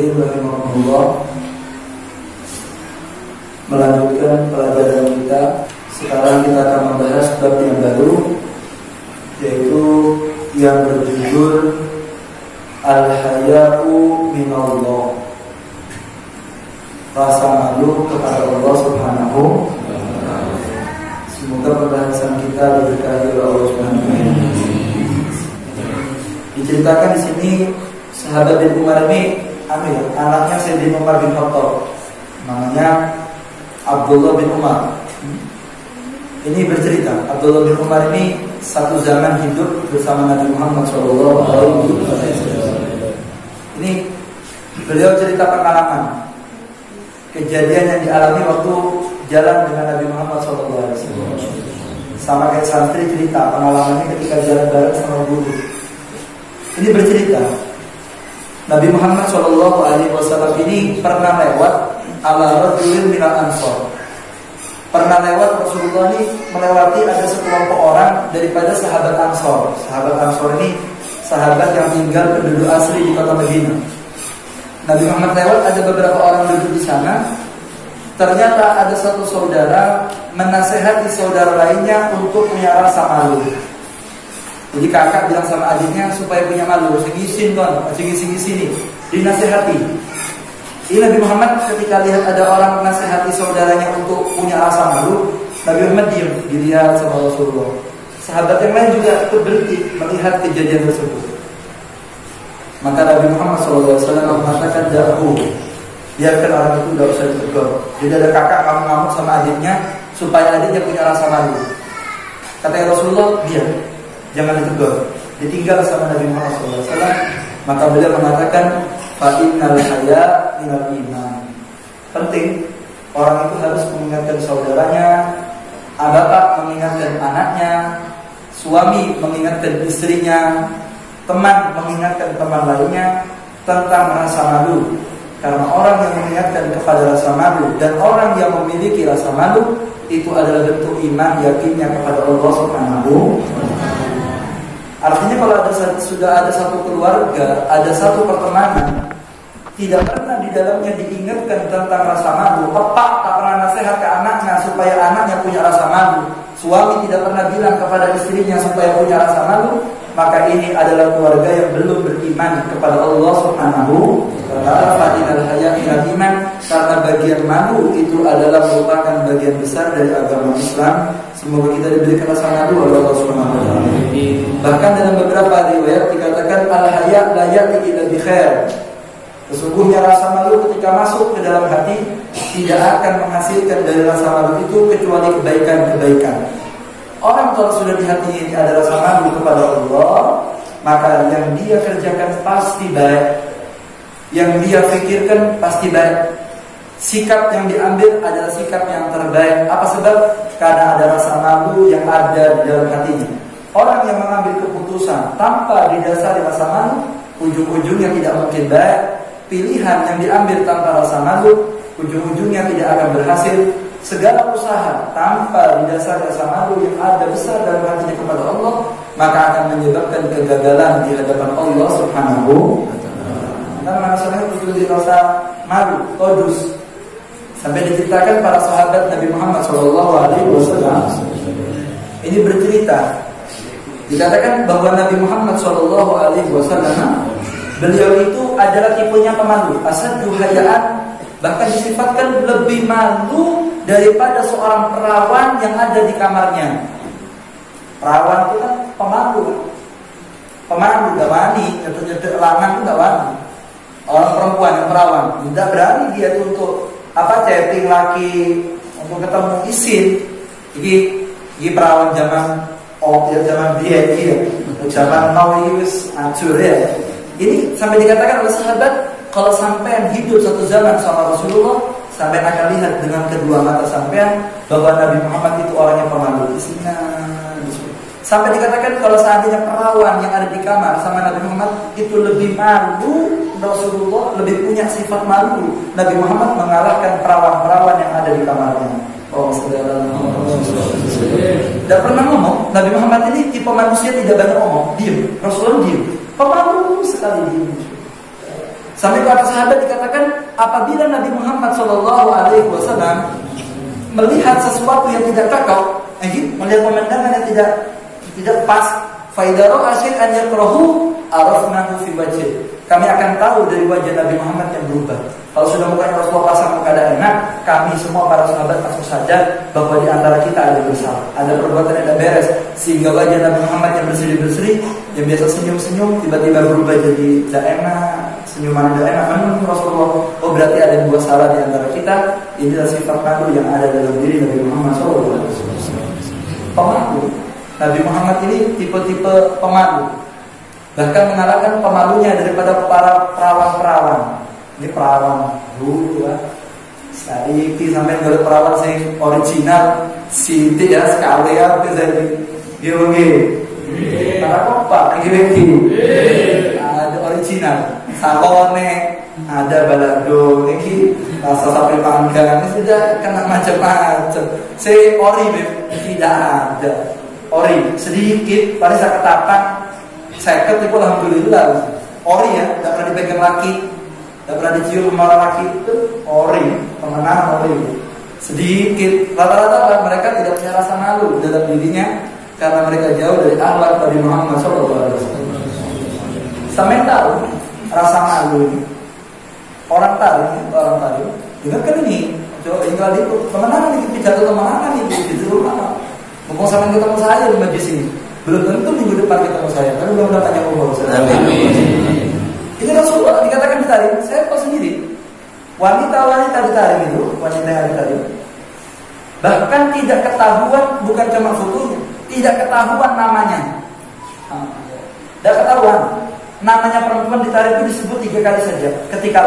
Fiddin rahimahullah, melanjutkan pelajaran kita. Sekarang kita akan membahas bab yang baru, yaitu yang berjudul Al-Haya'u minallah, rasa malu kepada Allah Subhanahu. Semoga pembahasan kita diberkahi oleh Allah Subhanahu. Diceritakan di sini sahabat bin Umar ini, anaknya Sayyidina Umar bin Khattab, namanya Abdullah bin Umar. Ini bercerita, Abdullah bin Umar ini satu zaman hidup bersama Nabi Muhammad SAW. Ini beliau cerita pengalaman, kejadian yang dialami waktu jalan dengan Nabi Muhammad SAW. Sama kayak santri cerita pengalamannya ketika jalan bareng sama guru. Ini bercerita, Nabi Muhammad SAW ini pernah lewat ala rajulin minal ansor. Pernah lewat, Rasulullah ini melewati ada sekelompok orang daripada sahabat Ansor. Sahabat Ansor ini sahabat yang tinggal penduduk asli di kota Madinah. Nabi Muhammad lewat, ada beberapa orang duduk di sana. Ternyata ada satu saudara menasehati saudara lainnya untuk punya rasa malu. Jadi kakak bilang sama adiknya supaya punya malu, segisin kan, segisi nih, dinasehati. Ini Nabi Muhammad ketika lihat ada orang menasehati saudaranya untuk punya rasa malu, Nabi Muhammad diam, dilihat sama Rasulullah. Sahabat yang lain juga berhenti melihat kejadian tersebut. Maka Nabi Muhammad SAW mengatakan, "Dahu, biarkan orang itu tidak usah ditegur." Jadi ada kakak ngamuk sama adiknya supaya adiknya punya rasa malu. Kata Rasulullah, biar, jangan ditegur. Ditinggal sama Nabi Muhammad SAW. Maka beliau mengatakan, fa innal haya minal iman. Penting, orang itu harus mengingatkan saudaranya, bapak mengingatkan anaknya, suami mengingatkan istrinya, teman mengingatkan teman lainnya tentang rasa malu. Karena orang yang mengingatkan kepada rasa malu dan orang yang memiliki rasa malu itu adalah bentuk iman, yakinnya kepada Allah Subhanahu. Artinya kalau sudah ada satu keluarga, ada satu pertemanan, tidak pernah di dalamnya diingatkan tentang rasa malu. Bapak tak pernah nasihat ke anaknya supaya anaknya punya rasa malu. Suami tidak pernah bilang kepada istrinya supaya punya rasa malu. Maka ini adalah keluarga yang belum beriman kepada Allah Subhanahu wa ta'ala. Fadilal haya minal iman, karena bagian malu itu adalah merupakan bagian besar dari agama Islam. Semoga kita diberikan rasa malu oleh Allah Subhanahu wa ta'ala. Bahkan dalam beberapa riwayat dikatakan al-haya la ya'ti illa bi khair. Sesungguhnya rasa malu ketika masuk ke dalam hati tidak akan menghasilkan dari rasa malu itu kecuali kebaikan-kebaikan. Orang kalau sudah di hatinya ini ada rasa malu kepada Allah, maka yang dia kerjakan pasti baik, yang dia pikirkan pasti baik. Sikap yang diambil adalah sikap yang terbaik. Apa sebab? Karena ada rasa malu yang ada di dalam hatinya. Orang yang mengambil keputusan tanpa didasari rasa malu, ujung-ujungnya tidak mungkin baik. Pilihan yang diambil tanpa rasa malu, ujung-ujungnya tidak akan berhasil. Segala usaha tanpa didasari rasa malu yang ada besar dalam hatinya kepada Allah, maka akan menyebabkan kegagalan di hadapan Allah Subhanahu wa ta'ala. Karena manusia itu dirasa malu, todus. Sampai diceritakan para sahabat Nabi Muhammad SAW. Ini bercerita, dikatakan bahwa Nabi Muhammad SAW, beliau itu adalah tipenya pemalu, asaddu hayaan, bahkan disifatkan lebih malu daripada seorang perawan yang ada di kamarnya. Perawan itu kan pemalu, gak wani, nyetek lanang itu gak wani. Orang perempuan yang perawan tidak berani dia itu untuk chatting laki, untuk ketemu isin. Ini perawan zaman zaman dia zaman now ini wis hancur ya. Ini sampai dikatakan oleh sahabat, kalau sampean hidup satu zaman sama Rasulullah, sampean akan lihat dengan kedua mata sampean bahwa Nabi Muhammad itu orang yang pemalu. Sampai dikatakan kalau seandainya perawan yang ada di kamar sama Nabi Muhammad itu lebih malu, Rasulullah lebih punya sifat malu. Nabi Muhammad mengalahkan perawan-perawan yang ada di kamarnya. Oh, tidak pernah ngomong. Nabi Muhammad ini tipe manusia tidak banyak ngomong, diam. Rasulullah diam. Pemalu sekali diam. Sampai para sahabat dikatakan apabila Nabi Muhammad SAW melihat sesuatu yang tidak cocok, melihat pemandangan yang tidak pas, faidaro asyik an yakrahu arafnahu fi wajhi. Kami akan tahu dari wajah Nabi Muhammad yang berubah. Kalau sudah mukanya Rasulullah pasang muka dan enak, kami semua para sahabat langsung sadar bahwa di antara kita ada bersalah, ada perbuatan yang tidak beres, sehingga wajah Nabi Muhammad yang berseri-berseri, yang biasa senyum-senyum, tiba-tiba berubah jadi tidak enak, senyuman tidak enak. Menurut Rasulullah, oh berarti ada dua salah di antara kita. Inilah sifat malu yang ada dalam diri Nabi Muhammad SAW. Pemalu. Nabi Muhammad ini tipe-tipe pemalu. Bahkan mengalahkan pemalunya daripada para perawan-perawan. Ini perawan dulu ya. Saiki sampai kalau perawan sing original Siti ya sekali ya jadi gini. Para kompak gini. Ada original. Salone, ada balado, ini rasa sapi panggang, ini sudah kena macam-macam. Saya ori tidak ada. Ori sedikit, paling saya ketapan. Saya itu alhamdulillah. Ori ya, tidak pernah dipegang laki, tidak pernah dicium sama laki itu ori, pemenang ori. Sedikit, rata-rata mereka tidak punya rasa malu dalam dirinya karena mereka jauh dari akhlak Nabi Muhammad SAW. Sampai tahu rasa malu ini. Orang tadi, dengarkan ini. Coba tinggal di kemenangan ini pidato kemenangan ini di rumah. Mumpung sampai ketemu saya di majlis ini. Belum tentu minggu depan ketemu saya. Karena belum udah tanya umur saya. Ini Rasulullah dikatakan ditarik. Saya tahu sendiri. Wanita-wanita ditarik itu, wanita yang ditarik. Bahkan tidak ketahuan, bukan cuma fotonya, tidak ketahuan namanya. Tidak ketahuan. Namanya perempuan ditarik itu disebut 3 kali saja. Ketika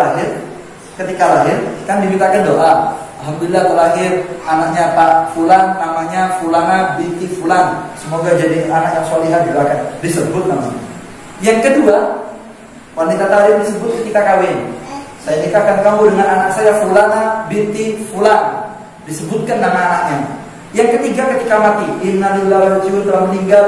lahir kan dimintakan doa. Alhamdulillah terlahir anaknya Pak Fulan, namanya Fulana binti Fulan. Semoga jadi anak yang solihah doakan. Disebut namanya. Yang kedua, wanita tarik disebut ketika kawin. Saya nikahkan kamu dengan anak saya Fulana binti Fulan. Disebutkan nama anaknya. Yang ketiga ketika mati, innalillahi wa inna ilaihi raji'un, telah meninggal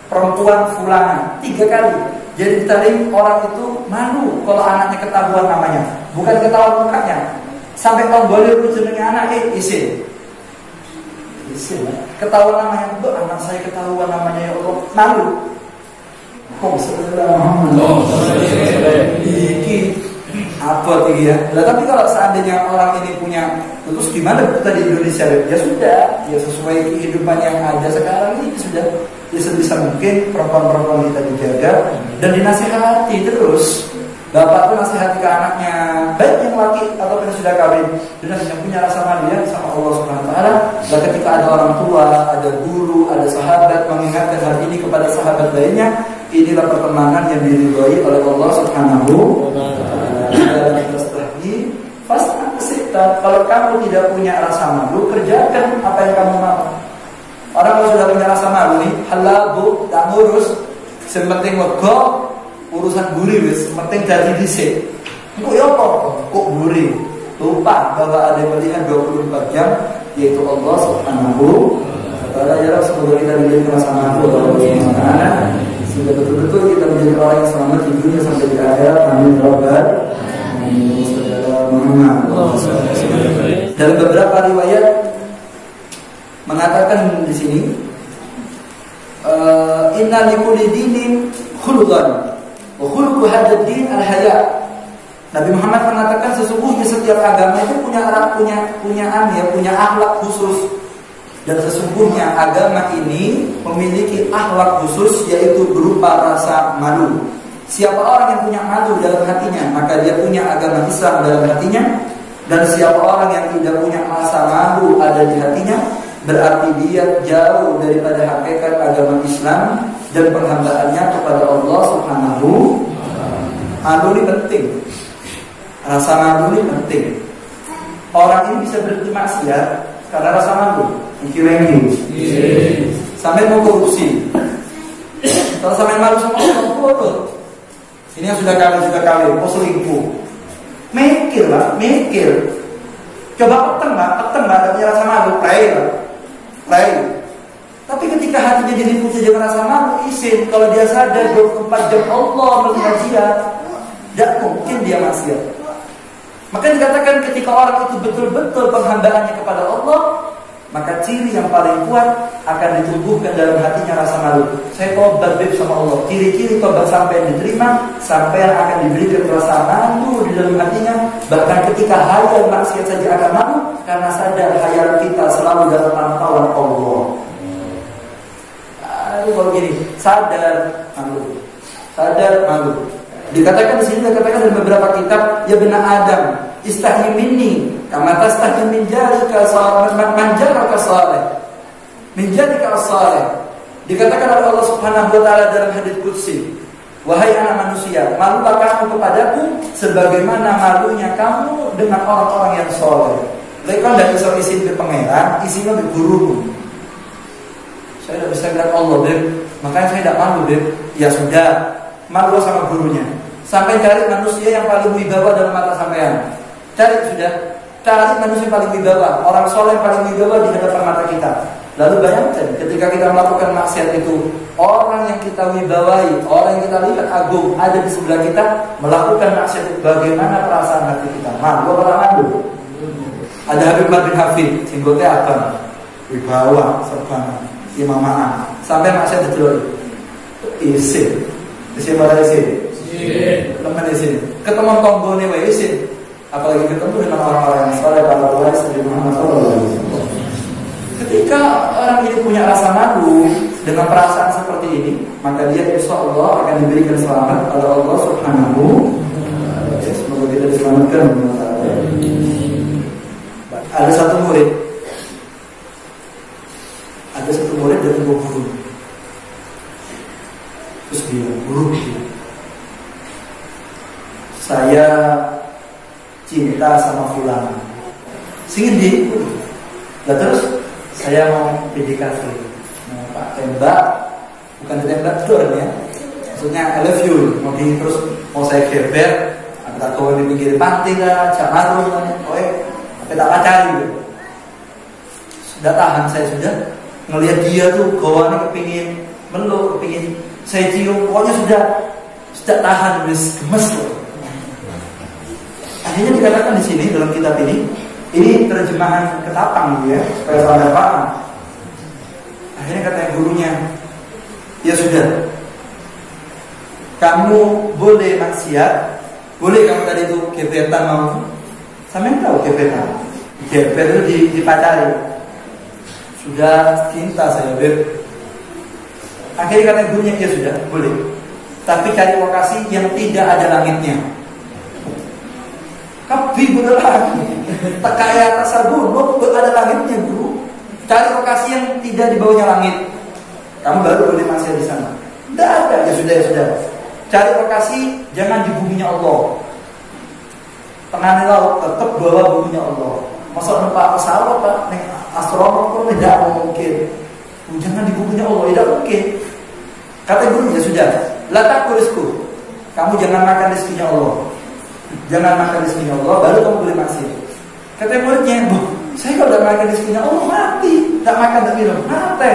perempuan Fulana 3 kali. Jadi ditarik orang itu malu kalau anaknya ketahuan namanya, bukan ketahuan mukanya. Sampai kalau boleh jenenge anak isin. Ketahuan namanya, itu anak saya ketahuan namanya ya Allah, malu. Kok iki apa tinggi ya? Nah, tapi kalau seandainya orang ini punya, terus gimana kita di Indonesia? Ya sudah, ya sesuai kehidupan yang ada sekarang ini sudah. Ya sebisa mungkin perempuan-perempuan kita dijaga dan dinasihati terus. Bapak tuh nasihati ke anaknya, baik yang laki atau yang sudah kawin, dan yang punya rasa malu ya sama Allah Subhanahu Wa Taala. Dan ketika ada orang tua, ada guru, ada sahabat mengingatkan hal ini kepada sahabat lainnya, inilah pertemanan yang diridhoi oleh Allah Subhanahu Wa Taala. Kalau kamu tidak punya rasa malu, kerjakan apa yang kamu mau. Orang kalau sudah punya rasa malu nih, halal bu, tak ngurus, sementing wego, urusan buri wis, penting jadi dhisik. Kok ya apa? Kok buri? Lupa bahwa ada yang melihat 24 jam, yaitu Allah Subhanahu wa Taala. Ya Rabb, semoga kita diberi rasa malu oleh Allah Subhanahu wa Taala, sehingga betul-betul kita menjadi orang yang selamat di dunia sampai di akhirat. Amin ya rabbal alamin. Dalam beberapa riwayat mengatakan di sini, inna likulli dinin khuluqan wa khuluqu hadzal din al-haya. Nabi Muhammad mengatakan sesungguhnya setiap agama itu punya akhlak khusus, dan sesungguhnya agama ini memiliki akhlak khusus, yaitu berupa rasa malu. Siapa orang yang punya malu dalam hatinya, maka dia punya agama Islam dalam hatinya. Dan siapa orang yang tidak punya rasa malu ada di hatinya, berarti dia jauh daripada hakikat agama Islam dan penghambaannya kepada Allah Subhanahu wa Ta'ala. Malu ini penting. Rasa malu ini penting. Orang ini bisa berhenti maksiat karena rasa malu. Iki-iki. Sampai mau korupsi. Kalau sampai malu sama orang bodoh. Ini yang sudah kawin, mau selingkuh. Mikir lah, mikir. Coba peteng lah, gak punya rasa malu, play. Tapi ketika hatinya diliputi dengan rasa malu, isin. Kalau dia sadar 24 jam Allah melihat dia, Tidak mungkin dia maksiat. Maka dikatakan ketika orang itu betul-betul penghambaannya kepada Allah, maka ciri yang paling kuat akan ditumbuhkan dalam hatinya rasa malu. Saya tobat sama Allah. Ciri-ciri tobat sampai yang diterima, sampai yang akan diberikan rasa malu di dalam hatinya. Bahkan ketika hayal maksiat saja akan malu, karena sadar hayal kita selalu dalam pantauan Allah. Kalau gini, sadar malu, sadar malu. Dikatakan di sini, dikatakan dalam beberapa kitab, ya benar Adam, istahi minni, kama tastahi min jarika manjaraka saleh, min jarika saleh. Dikatakan oleh Allah Subhanahu wa taala dalam hadits qudsi, wahai anak manusia, malulah kamu kepadaku sebagaimana malunya kamu dengan orang-orang yang soleh. Mereka tidak bisa isin ke pangeran, isinya ke guru. Saya tidak bisa lihat Allah, Beb. Makanya saya tidak malu, Beb. Ya sudah, malu sama gurunya. Sampai cari manusia yang paling wibawa dalam mata sampean. Cari sudah, cari manusia yang paling wibawa, orang soleh yang paling wibawa di hadapan mata kita. Lalu bayangkan ketika kita melakukan maksiat itu, orang yang kita wibawai, orang yang kita lihat agung ada di sebelah kita melakukan maksiat itu, bagaimana perasaan hati kita? Malu apa malu? Ada Habib bin Hafid, singgotnya apa? Wibawa, serbangan, imamaan, sampai maksiat itu isin, isin pada isin. Teman di sini, ketemu tonggone wae isin, apalagi ketemu dengan orang-orang yang saleh para ulama seperti Muhammad SAW. Ketika orang ini punya rasa malu dengan perasaan seperti ini, maka dia insya Allah akan diberikan selamat oleh Allah Subhanahu. Semoga kita diselamatkan. Ada satu murid dan dua guru. Terus dia guru. Saya cinta sama fulan. Singin di. Lah terus saya mau PDKT. Nah, Pak tembak, bukan ditembak dor ya. Maksudnya I love you. Mau terus mau saya geber, antara kau di pinggir pantai lah, jangan terus kan. Tapi tak pacari gitu. Sudah tahan saya sudah ngelihat dia tuh gawane kepingin meluk, kepingin saya cium, pokoknya sudah tahan, wis gemes loh. Akhirnya dikatakan di sini dalam kitab ini terjemahan ketapang gitu ya, supaya saudara paham. Akhirnya katanya gurunya, ya sudah, kamu boleh maksiat, boleh kamu tadi itu gebetan mau, sampean tahu gebetan, gebet itu dipacari, sudah cinta saya Beb. Akhirnya katanya gurunya, ya sudah, boleh, tapi cari lokasi yang tidak ada langitnya. Kapi beneran, tak kayak atas gunung, ada langitnya guru. Cari lokasi yang tidak di bawahnya langit. Kamu baru boleh maksiat di sana. Tidak ada, ya sudah. Cari lokasi jangan di buminya Allah. Tengah laut tetap bawah buminya Allah. Masa numpak pesawat Pak, nih astronot pun tidak mungkin. Jangan di buminya Allah, tidak mungkin. Kata guru, ya sudah. La taqul rizqu. Kamu jangan makan rezekinya Allah. Jangan makan rezekinya Allah, baru kamu boleh maksiat. Kata muridnya, Bu, saya kalau tidak makan rezekinya Allah mati, tak makan tak minum mati.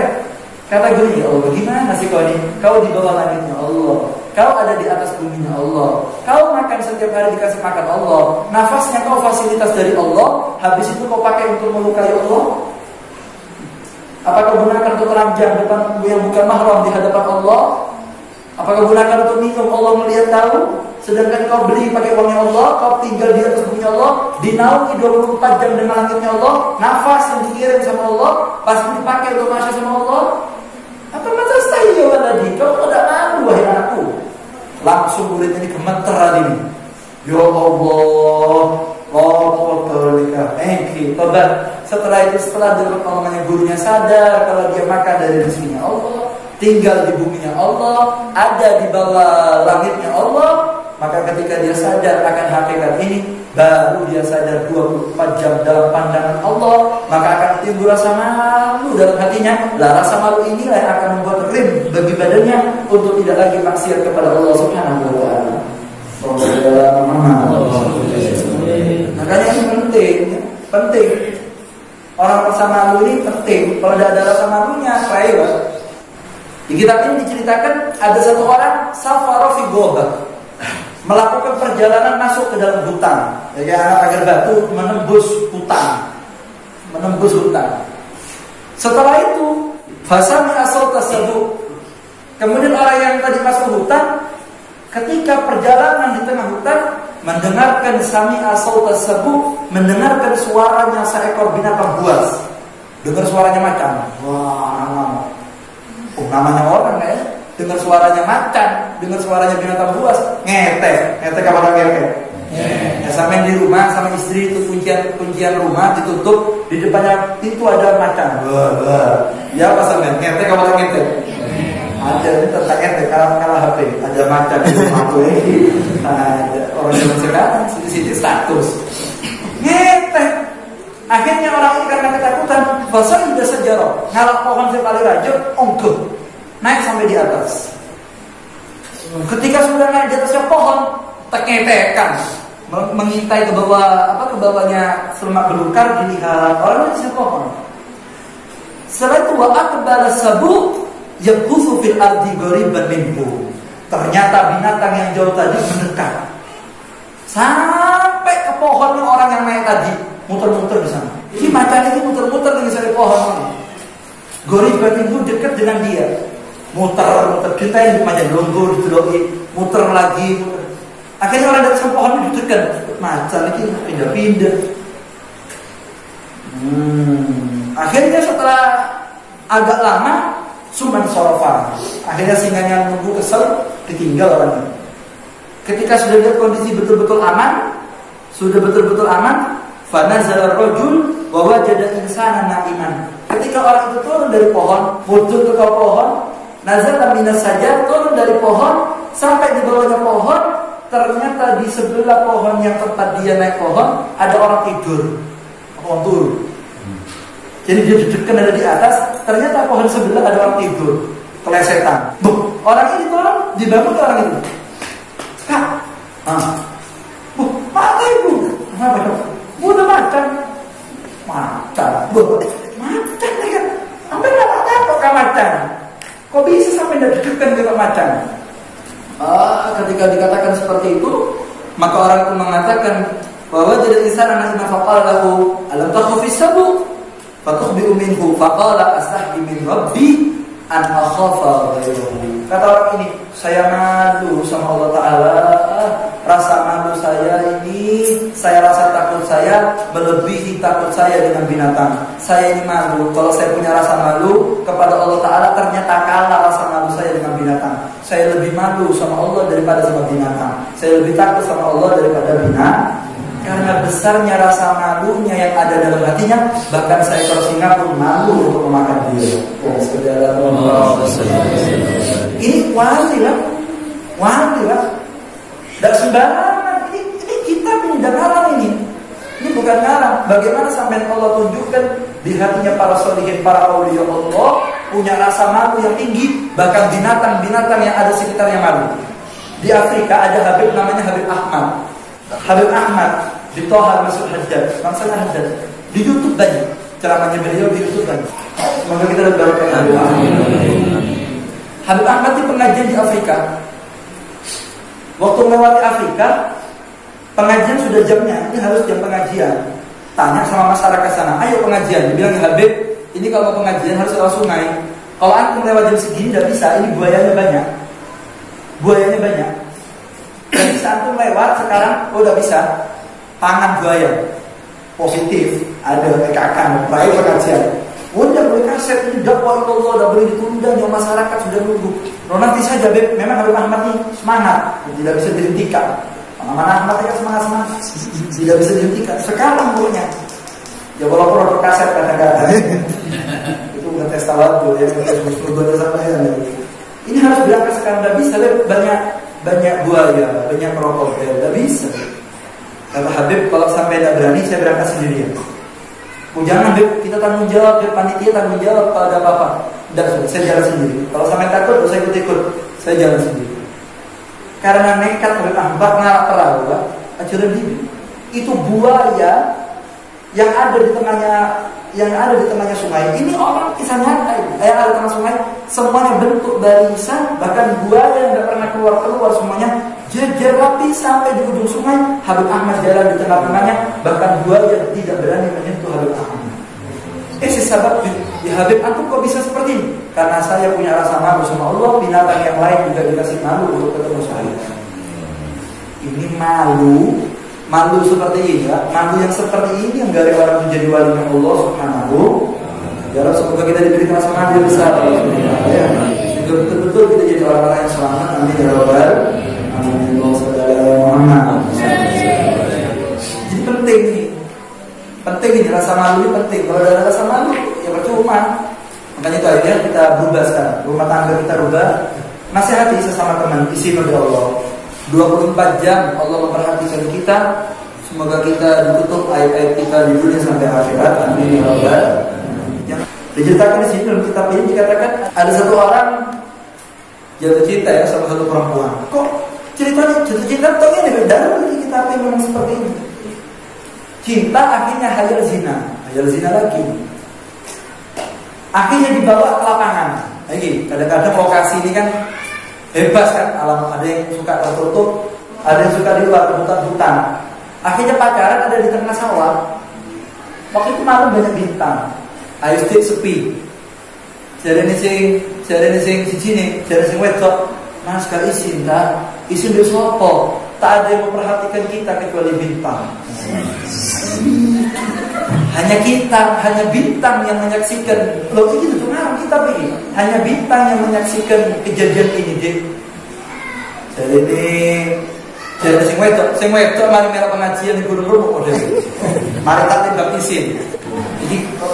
Kata gurunya, ya Allah, bagaimana sih kau ini? Kau di bawah langitnya Allah, kau ada di atas buminya Allah, kau makan setiap hari dikasih makan Allah, nafasnya kau fasilitas dari Allah, habis itu kau pakai untuk melukai Allah. Apakah gunakan untuk telanjang depan yang bukan mahram di hadapan Allah? Apakah gunakan untuk minum Allah melihat tahu? Sedangkan kau beli pakai uangnya Allah, kau tinggal di atas bumi Allah, dinaungi 24 jam dengan langitnya Allah, nafas yang dikirim sama Allah, pasti dipakai untuk masyarakat sama Allah. Apa masa saya tadi? Kau tidak malu wahai anakku. Langsung murid ini gemeter hari ini. Ya Allah, tobat. Setelah itu, setelah dengar omongannya gurunya, sadar kalau dia makan dari rezekinya Allah, tinggal di buminya Allah, ada di bawah langitnya Allah. Maka ketika dia sadar akan hakikat ini, baru dia sadar 24 jam dalam pandangan Allah, maka akan timbul rasa malu dalam hatinya. Lah rasa malu inilah yang akan membuat rim bagi badannya untuk tidak lagi maksiat kepada Allah Subhanahu wa taala. Makanya ini penting. Orang rasa malu ini penting. Kalau tidak ada rasa malunya, lewat. Di kitab ini diceritakan ada satu orang safara fi ghobah. melakukan perjalanan masuk ke dalam hutan. Ya, kayak anak agar batu menembus hutan. Setelah itu, fasami asal tersebut. Kemudian orang yang tadi masuk hutan, ketika perjalanan di tengah hutan, mendengarkan sami asal tersebut, mendengarkan suaranya seekor binatang buas. Dengar suaranya macan. Wah, namanya orang ya. Dengar suaranya macan, dengar suaranya binatang buas, ngetek apa ngetek? Ya, sampai di rumah sama istri itu kuncian rumah ditutup, di depannya pintu ada macan. Ya apa sampai ngetek apa ngetek? Ada ini tentang ngetek kalah HP, ada macan di rumah gue. Orang zaman sekarang situ status ngetek. Akhirnya orang ini karena ketakutan, bahasa sudah sejarah, ngalah pohon sekali raja, ongkeh. Naik sampai di atas. Ketika sudah naik di atasnya pohon, tek-tekan, mengintai ke bawah, ke bawahnya semak belukar, dilihat orang di pohon. Setelah itu aqbala sabu yabuthu fil ardi ghariban minhu. Ternyata binatang yang jauh tadi mendekat sampai ke pohonnya orang yang naik tadi, muter-muter di sana. Ini macan itu muter-muter di sana pohon. Ghariban minhu dekat dengan dia. Muter kita yang macam longgur dideloki, muter lagi. Akhirnya orang datang ke pohon dudukkan macan ini pindah-pindah. Akhirnya setelah agak lama suman sorofan. Akhirnya singanya nunggu kesel, ditinggal orang ini. Ketika sudah lihat kondisi betul-betul aman, fanazala rajul wa wajada insanan na'iman. Ketika orang itu turun dari pohon, wujud ke pohon, nazala minas sajar, turun dari pohon sampai di bawahnya pohon, ternyata di sebelah pohon yang tempat dia naik pohon ada orang tidur, pohon turun. Jadi dia dudukkan ada di atas, ternyata pohon sebelah ada orang tidur, kelesetan. Orang ini turun, dibangun orang itu. Kak, mata ibu, udah macan, macan nih kan, sampai nggak apa kak macan. Kok bisa sampai didekatkan ke macan? Ketika dikatakan seperti itu, maka orang itu mengatakan bahwa jadi insan anak imam faqala lahu alam takhafi sabu fatukhbi'u minhu faqala astahyi min rabbi an akhafa ghayrahu. Kata orang ini, saya malu sama Allah Ta'ala, rasa malu saya ini, saya rasa takut saya melebihi takut saya dengan binatang. Saya ini malu, kalau saya punya rasa malu kepada Allah Ta'ala, ternyata kalah rasa malu saya dengan binatang. Saya lebih malu sama Allah daripada sama binatang. Saya lebih takut sama Allah daripada binatang. Karena besarnya rasa malunya yang ada dalam hatinya, bahkan seekor singa pun malu untuk memakan dia. Ini wali lah. Tidak sembarangan. Ini kita tidak ngarang ini. Ini bukan ngarang. Bagaimana sampai Allah tunjukkan di hatinya para sholihin, para auliya Allah punya rasa malu yang tinggi, bahkan binatang-binatang yang ada sekitarnya malu. Di Afrika ada Habib namanya Habib Ahmad. Habib Ahmad di Toha Masuk Haddad, bangsanya Haddad. Di YouTube banyak ceramahnya beliau, di YouTube banyak. Semoga kita dapat berkah Habib Ahmad. Habib Ahmad di pengajian di Afrika. Waktu melewati Afrika, pengajian sudah jamnya, ini harus jam pengajian. Tanya sama masyarakat sana, ayo pengajian. Dibilang Habib, ini kalau pengajian harus lewat sungai. Kalau antum lewat jam segini tidak bisa, ini buayanya banyak. Jadi saat antum lewat sekarang, udah bisa. Tangan buaya positif, ada kekakan, baik pengajian. Udah boleh kaset ini dakwah Allah, udah boleh ditunda, yang masyarakat sudah nunggu. Nanti saja Beb, memang Habib Ahmad ini semangat, tidak bisa dihentikan. Mana Ahmad kan semangat, tidak bisa dihentikan. Sekarang pokoknya, ya walaupun ada kaset kadang-kadang, itu ngetes tawadu, ya ngetes musuh sama ya. Ini harus berangkat sekarang, tidak bisa Beb, banyak buaya, banyak krokodil, tidak bisa. Kata Habib, kalau sampai tidak berani, saya berangkat sendirian. Jangan Beb, kita tanggung jawab, Beb, panitia tanggung jawab kalau ada apa-apa. Tidak, saya jalan sendiri. Kalau sampai takut, saya ikut-ikut, saya jalan sendiri. Karena nekat Habib Ahmad ngarap perahu, ajaran diri. Itu buaya yang ada di tengahnya sungai. Ini orang kisah nyata ini. Yang ada di tengah sungai, semuanya bentuk barisan, bahkan buaya yang tidak pernah keluar semuanya jadi biar rapi sampai di ujung sungai. Habib Ahmad jalan di tengah-tengahnya, bahkan buaya tidak berani menyentuh Habib Ahmad. Sebab ya Habib, aku kok bisa seperti ini? Karena saya punya rasa malu sama Allah. Binatang yang lain juga dikasih malu untuk ketemu saya. Ini malu seperti ini ya. Malu yang seperti ini yang dari orang menjadi wali Allah Subhanahu. Ya Allah, semoga kita diberikan rasa malu yang besar ya. Betul-betul kita jadi orang-orang yang selamat. Amin ya Rabbal alamin. Muhammad. Jadi penting ini rasa malu ini penting. Kalau ada rasa malu ya percuma. Makanya itu akhirnya kita berubah sekarang. Rumah tangga kita rubah. Nasihati sesama teman, isi oleh Allah. 24 jam Allah memperhatikan kita. Semoga kita ditutup aib-aib kita di dunia sampai akhirat. Amin ya Rabbal. Diceritakan di sini dalam kitab ini dikatakan ada satu orang jatuh cinta ya sama satu perempuan. Kok ceritanya jatuh cinta tuh ini beda di kitab ini memang seperti ini. Cinta akhirnya hayal zina lagi. Akhirnya dibawa ke lapangan. Lagi kadang-kadang lokasi ini kan bebas kan, alam, ada yang suka tertutup, ada yang suka di luar hutan-hutan. Akhirnya pacaran ada di tengah sawah. Waktu itu malam banyak bintang. Ayo stik sepi. Jarene sing siji jarene sing wedok. Mas gak isin ta? Isin wis apa? Tak ada yang memperhatikan kita kecuali bintang. Hanya bintang yang menyaksikan. Loh ini tuh ngarang kita begini. Hanya bintang yang menyaksikan kejadian ini, Dik. Jadi sing wedok mari merah pengajian di Gunung Rumo model. Mari tak tembak isin.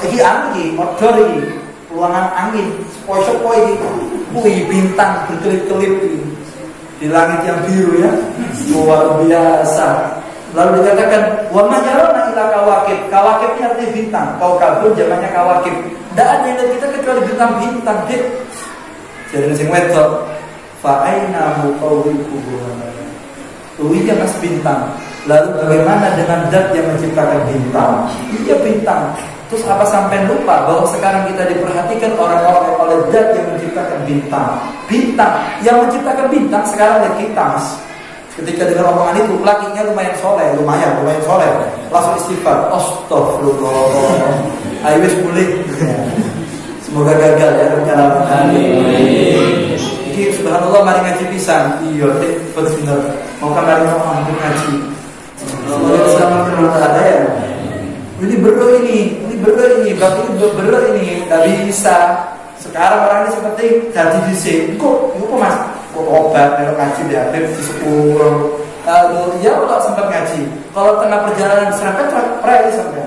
Iki angin, odor iki. Ruangan angin, sepoi-sepoi iki. Wih, bintang berkelip-kelip iki. Di langit yang biru ya. Luar biasa. Lalu dikatakan, wa ma yarana ila kawakib. Kawakib ini artinya bintang. Kaukabun zamannya kawakib. Tidak ada yang lihat kita kecuali bintang-bintang, Dik. Jadi sing wedok, fa aina muqawwiquha. Tuwinya mas bintang. Lalu bagaimana dengan zat yang menciptakan bintang? Iya bintang. Terus apa sampai lupa bahwa sekarang kita diperhatikan orang-orang oleh zat yang menciptakan bintang. Bintang yang menciptakan bintang sekarang lihat kita, Mas. Ketika dengar omongan itu, lakinya lumayan soleh. Langsung istighfar. Astagfirullah. Ayo wis mulih. Semoga gagal ya rencana kami. Iki subhanallah mari ngaji pisan. Iya, bener. Mau kembali ngomong ngaji. Semoga selamat berada ya. Ini berdoa ini, bab ini tidak bisa. Sekarang orang ini seperti jadi disik. Kok mas? Kok obat kalau ngaji di Habib di sepuluh. Lalu ya kalau sempat ngaji. Kalau tengah perjalanan diserempet, sampai